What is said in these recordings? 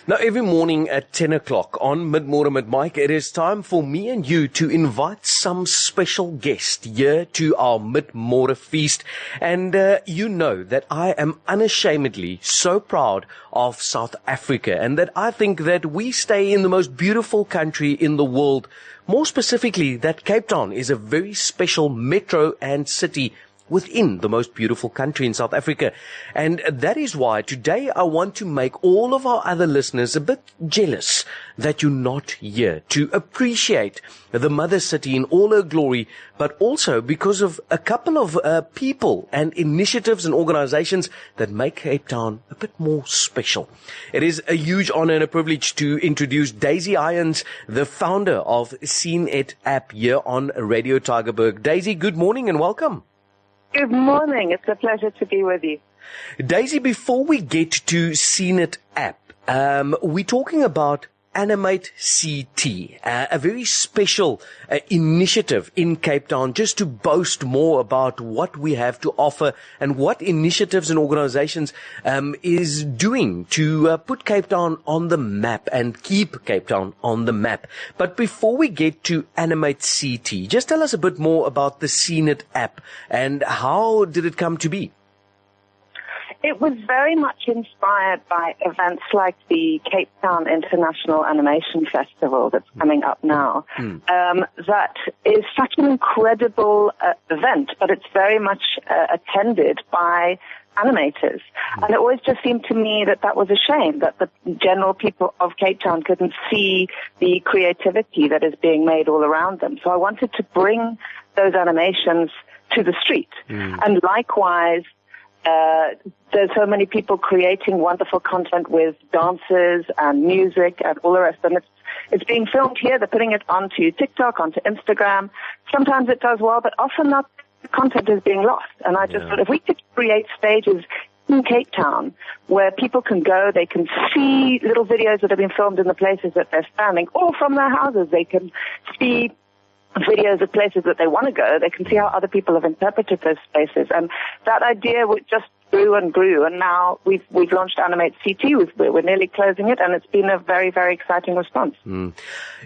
Now, every morning at 10 o'clock on Mid-Morning with Mike, it is time for me and you to invite some special guest here to our Mid-Morning feast. And you know that I am unashamedly so proud of South Africa, and that I think that we stay in the most beautiful country in the world. More specifically, that Cape Town is a very special metro and city within the most beautiful country in South Africa. And that is why today I want to make all of our other listeners a bit jealous that you're not here to appreciate the mother city in all her glory, but also because of a couple of people and initiatives and organizations that make Cape Town a bit more special. It is a huge honor and a privilege to introduce Daisy Irons, the founder of AnimateCT app, here on Radio Tygerberg. Daisy, good morning and welcome. Good morning. It's a pleasure to be with you. Daisy, before we get to AnimateCT app, we're talking about AnimateCT, a very special initiative in Cape Town, just to boast more about what we have to offer and what initiatives and organizations is doing to put Cape Town on the map and keep Cape Town on the map. But before we get to AnimateCT, just tell us a bit more about the AnimateCT app and how did it come to be? It was very much inspired by events like the Cape Town International Animation Festival that's coming up now. That is such an incredible event, but it's very much attended by animators. And it always just seemed to me that that was a shame, that the general people of Cape Town couldn't see the creativity that is being made all around them. So I wanted to bring those animations to the street. And likewise, there's so many people creating wonderful content with dances and music and all the rest. And it's being filmed here. They're putting it onto TikTok, onto Instagram. Sometimes it does well, but often that content is being lost. And I just thought if we could create stages in Cape Town where people can go, they can see little videos that have been filmed in the places that they're standing, or from their houses, they can see videos of places that they want to go. They can see how other people have interpreted those spaces. And that idea just grew and grew. And now we've launched AnimateCT. We're nearly closing it, and it's been a very, very exciting response.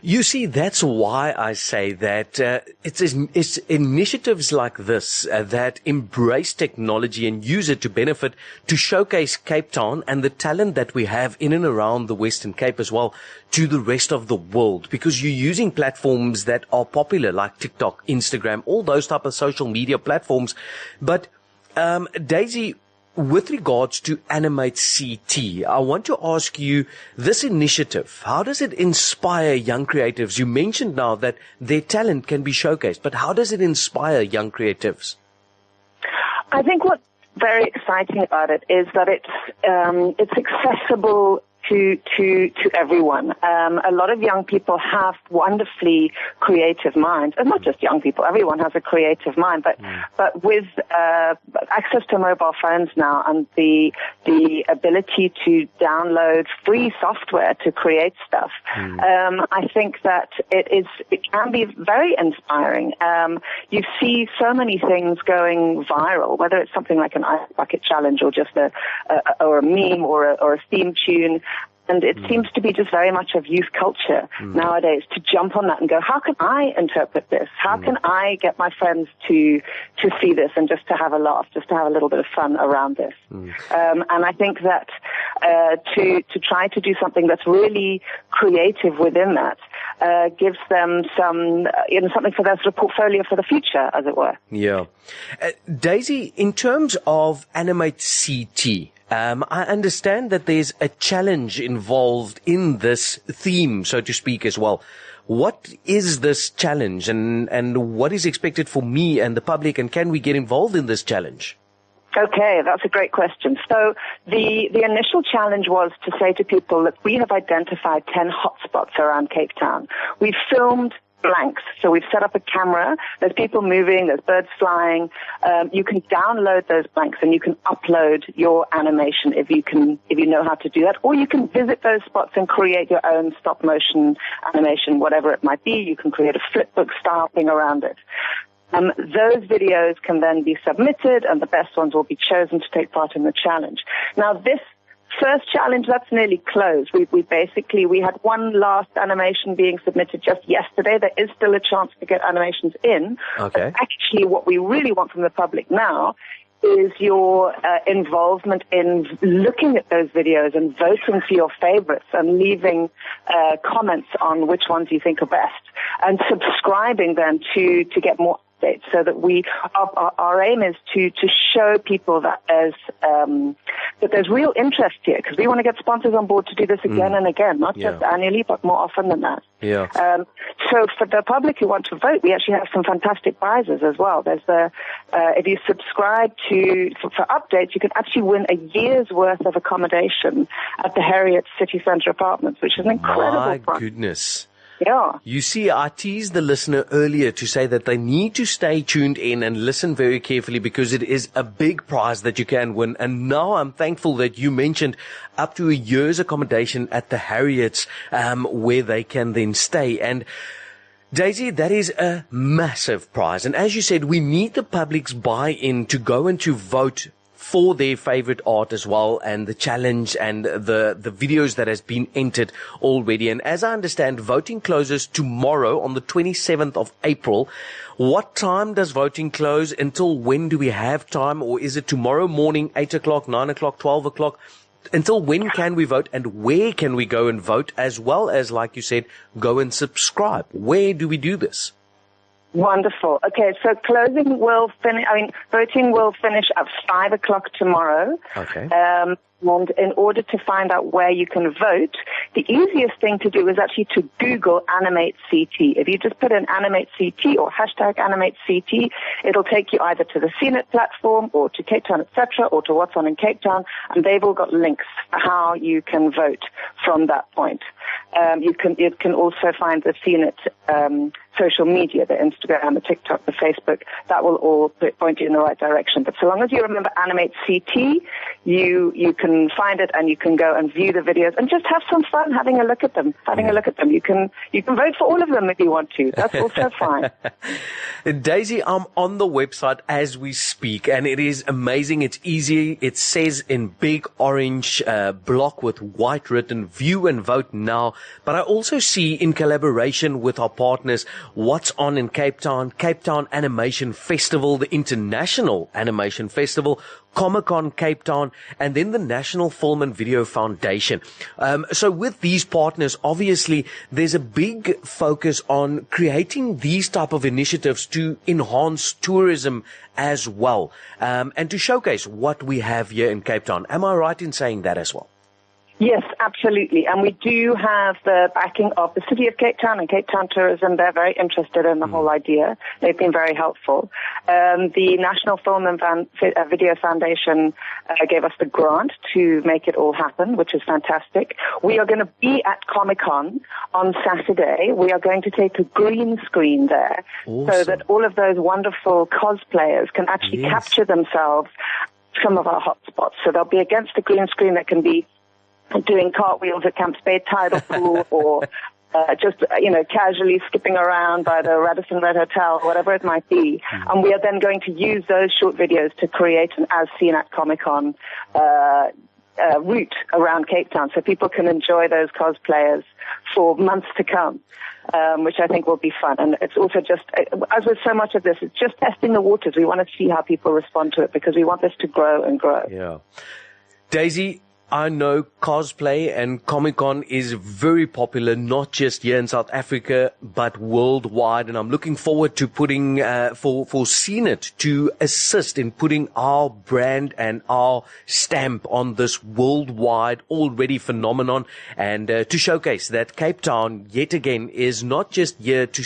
You see, that's why I say that it's initiatives like this that embrace technology and use it to benefit, to showcase Cape Town and the talent that we have in and around the Western Cape as well to the rest of the world, because you're using platforms that are popular like TikTok, Instagram, all those type of social media platforms. But Daisy, with regards to AnimateCT, I want to ask you, this initiative, how does it inspire young creatives? You mentioned now that their talent can be showcased, but how does it inspire young creatives? I think what's very exciting about it is that it's accessible to everyone. A lot of young people have wonderfully creative minds, and not just young people. Everyone has a creative mind, but with access to mobile phones now and the ability to download free software to create stuff, I think that it can be very inspiring. You see so many things going viral, whether it's something like an ice bucket challenge or just a meme or a theme tune. And it seems to be just very much of youth culture nowadays to jump on that and go, how can I interpret this? How can I get my friends to see this and just to have a laugh, just to have a little bit of fun around this? And I think that to try to do something that's really creative within that gives them something for their sort of portfolio for the future, as it were. Yeah. Daisy, in terms of AnimateCT, I understand that there's a challenge involved in this theme, so to speak, as well. What is this challenge, and what is expected for me and the public, and can we get involved in this challenge? Okay, that's a great question. So the initial challenge was to say to people that we have identified 10 hotspots around Cape Town. We've filmed blanks. So we've set up a camera. There's people moving. There's birds flying. You can download those blanks and you can upload your animation if you know how to do that. Or you can visit those spots and create your own stop motion animation, whatever it might be. You can create a flipbook style thing around it. Those videos can then be submitted, and the best ones will be chosen to take part in the challenge. Now, this first challenge, that's nearly closed. We had one last animation being submitted just yesterday. There is still a chance to get animations in. Okay. But actually, what we really want from the public now is your involvement in looking at those videos and voting for your favorites and leaving comments on which ones you think are best, and subscribing then to get more updates, so that our aim is to show people that there's real interest here, because we want to get sponsors on board to do this again and again, not just annually, but more often than that. Yeah. So for the public who want to vote, we actually have some fantastic prizes as well. There's if you subscribe for updates, you can actually win a year's worth of accommodation at the Harriet City Centre Apartments, which is an incredible prize. My goodness. Yeah. You see, I teased the listener earlier to say that they need to stay tuned in and listen very carefully, because it is a big prize that you can win. And now I'm thankful that you mentioned up to a year's accommodation at the Harriet's, where they can then stay. And Daisy, that is a massive prize. And as you said, we need the public's buy-in to go and to vote for their favorite art as well, and the challenge and the videos that has been entered already. And as I understand, voting closes tomorrow on the 27th of April. What time does voting close? Until when do we have time? Or is it tomorrow morning, 8 o'clock, 9 o'clock, 12 o'clock? Until when can we vote, and where can we go and vote, as well as, like you said, go and subscribe? Where do we do this? Wonderful. Okay, so voting will finish at 5 o'clock tomorrow. Okay. And in order to find out where you can vote, the easiest thing to do is actually to Google AnimateCT. If you just put in AnimateCT or hashtag AnimateCT, it'll take you either to the CNET platform or to Cape Town, etc., or to What's On in Cape Town, and they've all got links for how you can vote from that point. You can also find the CNET social media, the Instagram, the TikTok, the Facebook. That will all point you in the right direction. But so long as you remember AnimateCT, you can find it, and you can go and view the videos and just have some fun having a look at them. You can vote for all of them if you want to. That's also fine. Daisy, I'm on the website as we speak, and it is amazing. It's easy. It says in big orange block with white written, view and vote now. But I also see, in collaboration with our partners, What's On in Cape Town Animation Festival, the International Animation Festival, Comic-Con Cape Town, and then the National Film and Video Foundation. So with these partners, obviously, there's a big focus on creating these type of initiatives to enhance tourism as well, and to showcase what we have here in Cape Town. Am I right in saying that as well? Yes, absolutely. And we do have the backing of the City of Cape Town and Cape Town Tourism. They're very interested in the whole idea. They've been very helpful. The National Film and Video Foundation gave us the grant to make it all happen, which is fantastic. We are going to be at Comic-Con on Saturday. We are going to take a green screen there, so that all of those wonderful cosplayers can actually capture themselves at some of our hotspots. So they'll be against the green screen that can be doing cartwheels at Camp Spade Tidal Pool, or just casually skipping around by the Radisson Red Hotel, whatever it might be. And we are then going to use those short videos to create an As Seen at Comic-Con route around Cape Town, so people can enjoy those cosplayers for months to come, which I think will be fun. And it's also just, as with so much of this, it's just testing the waters. We want to see how people respond to it, because we want this to grow and grow. Yeah. Daisy, I know cosplay and Comic-Con is very popular, not just here in South Africa, but worldwide. And I'm looking forward to putting, for CNET to assist in putting our brand and our stamp on this worldwide already phenomenon, and to showcase that Cape Town, yet again, is not just here to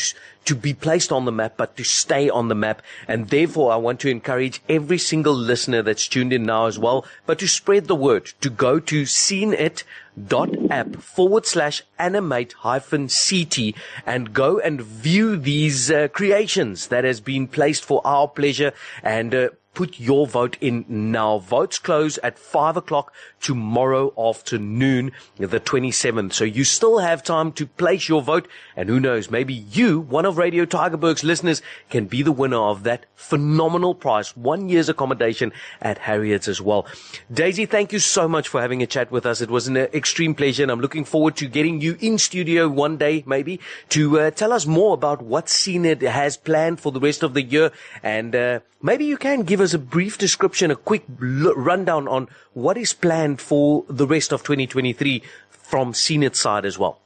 be placed on the map, but to stay on the map. And therefore, I want to encourage every single listener that's tuned in now as well, but to spread the word, to go to seenit.app/animate-CT and go and view these creations that has been placed for our pleasure, and put your vote in now. Votes close at 5 o'clock tomorrow afternoon, the 27th. So you still have time to place your vote. And who knows, maybe you, one of Radio Tygerberg's listeners, can be the winner of that phenomenal prize, 1 year's accommodation at Harriet's as well. Daisy, thank you so much for having a chat with us. It was an extreme pleasure, and I'm looking forward to getting you in studio one day, maybe, to tell us more about what CNET has planned for the rest of the year. And maybe you can give us a brief description, a quick rundown on what is planned for the rest of 2023 from CNET's side as well.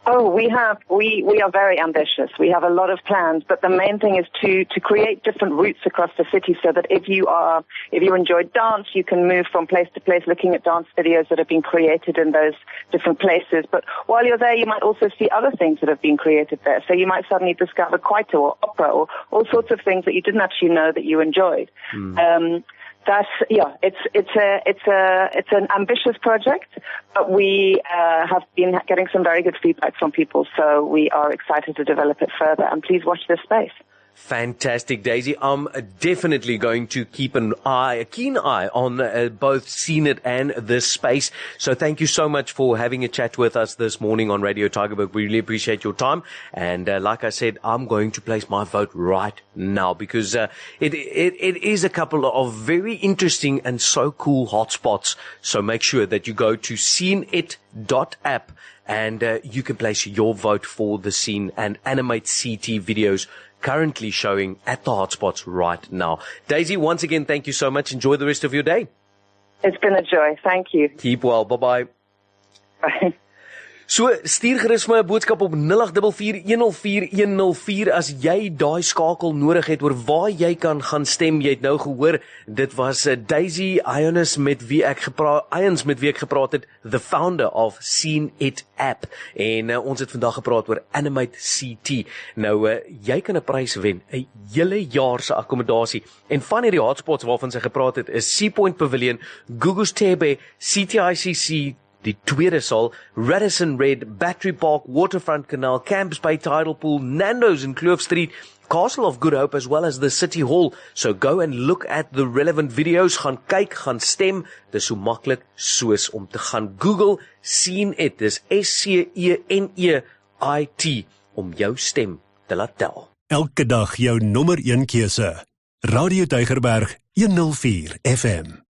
Oh, we are very ambitious. We have a lot of plans, but the main thing is to create different routes across the city so that if you enjoy dance, you can move from place to place looking at dance videos that have been created in those different places. But while you're there, you might also see other things that have been created there. So you might suddenly discover kwaito or opera or all sorts of things that you didn't actually know that you enjoyed. It's an ambitious project, but we have been getting some very good feedback from people, so we are excited to develop it further. And please watch this space. Fantastic, Daisy. I'm definitely going to keep a keen eye on both CNET and this space. So thank you so much for having a chat with us this morning on Radio Tygerberg. We really appreciate your time. And like I said, I'm going to place my vote right now because it is a couple of very interesting and so cool hotspots. So make sure that you go to sceneit.app and you can place your vote for the scene and AnimateCT videos currently showing at the hotspots right now. Daisy, once again, thank you so much. Enjoy the rest of your day. It's been a joy. Thank you. Keep well. Bye-bye. Bye. So, stuur gerus my 'n boodskap op 0844104104 as jy daai skakel nodig het oor waar jy kan gaan stem. Jy het nou gehoor, dit was Daisy Irons met wie ek gepraat het, the founder of CNET app. En ons het vandag gepraat oor AnimateCT. Nou, jy kan 'n prys wen, 'n hele jaar se akkommodasie. En van hierdie hotspots waarvan sy gepraat het is Sea Point Pavilion, Gugu's Tebe, CTICC, die tweede saal, Radisson Red, Battery Park, Waterfront Canal, Camps Bay Tidal Pool, Nando's in Kloof Street, Castle of Good Hope, as well as the City Hall. So go and look at the relevant videos, gaan kyk, gaan stem. Dis so maklik soos om te gaan Google CNET, dis SCENEIT, om jou stem te laat tel. Elke dag jou nommer 1 keuse. Radio Tygerberg 104 FM.